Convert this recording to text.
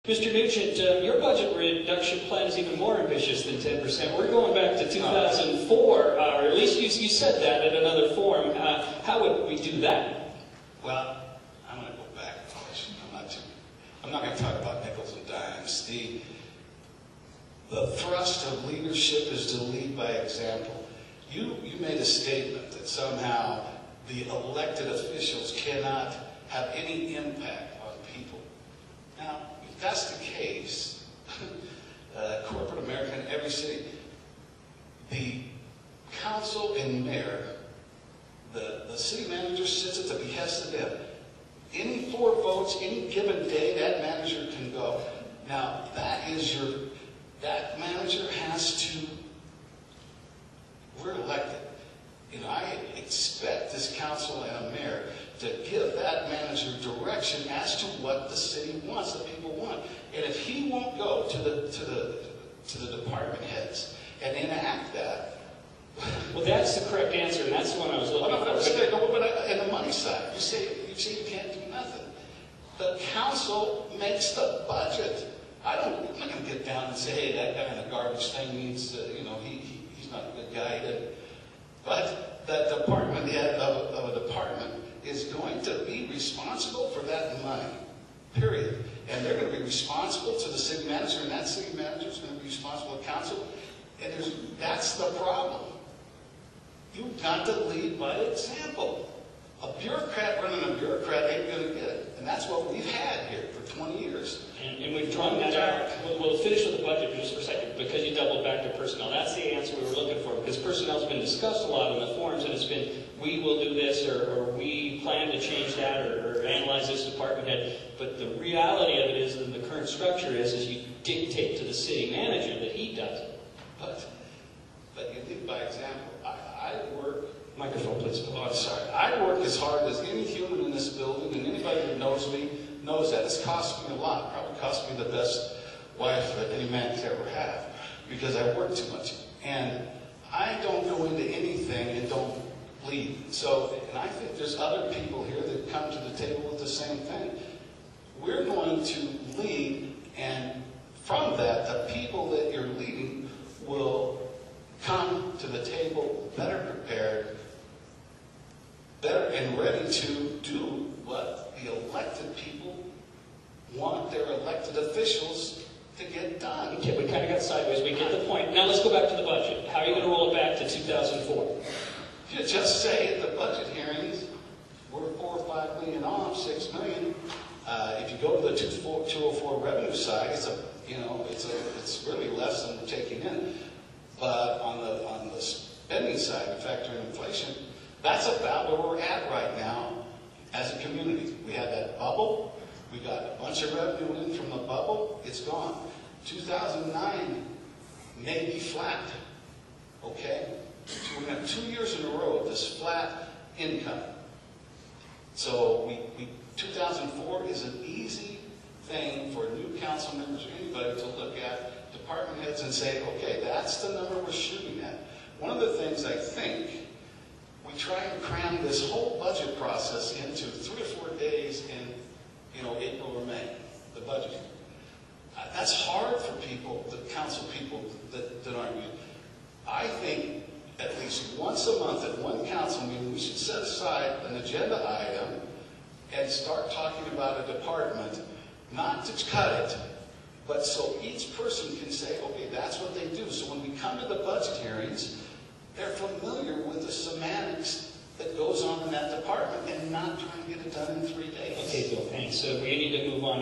Mr. Nugent, your budget reduction plan is even more ambitious than 10%. We're going back to 2004, or at least you said that in another form. How would we do that? Well, I'm going to go back. I'm not going to talk about nickels and dimes. The thrust of leadership is to lead by example. You made a statement that somehow the elected officials cannot have any impact on people. Now, if that's the case, corporate America in every city, the council and mayor, the city manager sits at the behest of them. Any 4 votes, any given day, that manager can go. Now, that manager has to, we're elected. You know, I expect this council and a mayor to give that manager direction as to what the city wants, the people want. And if he won't go to the department heads and enact that, well, that's the correct answer, and that's the one I was looking for. But in the money side, you say you can't do nothing. The council makes the budget. I'm not going to get down and say, hey, that guy in the garbage thing needs, he's not a good guy. But the department, the head of a department, is going to be responsible for that money, period. And they're going to be responsible to the city manager, and that city manager is going to be responsible to council. And that's the problem. You've got to lead by example. A bureaucrat running a bureaucrat ain't going to get it. And that's what we've had here for 20 years. And we've drawn that out. We'll finish with the budget just for a second, because you doubled back to personnel. That's the answer we were looking for, because personnel's been discussed a lot in the forums, and it's been, we will do this, or we plan to change that, or analyze this department head. But the reality of it is, in the current structure is you dictate to the city manager that he does it. But you lead by example. I work... Microphone, please. Oh, I'm sorry. I work as hard as any human in this building, and anybody who knows me knows that. It's cost me a lot. It probably cost me the best wife that any man could ever have, because I work too much. And I don't go into anything and don't lead. And I think there's other people here that come to the table with the same thing. We're going to lead, and from that, the people that you're leading will come to the table better prepared, better and ready to do what the elected people want their elected officials to get done. Okay, we kind of got sideways. We get the point. Now let's go back to the budget. How are you going to roll it back to 2004? You just say at the budget hearings, we're 4 or 5 million off, 6 million. If you go to the 204 revenue side, it's really less than we're taking in. But on the spending side, factoring inflation, that's about where we're at right now as a community. We had that bubble. We got a bunch of revenue in from the bubble. It's gone. 2009 may be flat. Okay? So we're going to have 2 years in a row of this flat income. So 2004 is an easy thing for new council members or anybody to look at department heads and say, okay, that's the number we're shooting at. One of the things I think, we try and cram this whole budget process into 3 or 4 days in April or May, the budget. That's hard for people, the council people that aren't you. I think at least once a month at one council meeting, we should set aside an agenda item and start talking about a department, not to cut it, but so each person can say, okay, that's what they do. So when we come to the budget hearings, they're familiar with the semantics that goes on in that department and not trying to get it done in 3 days. Okay, Bill, thanks. So we need to move on.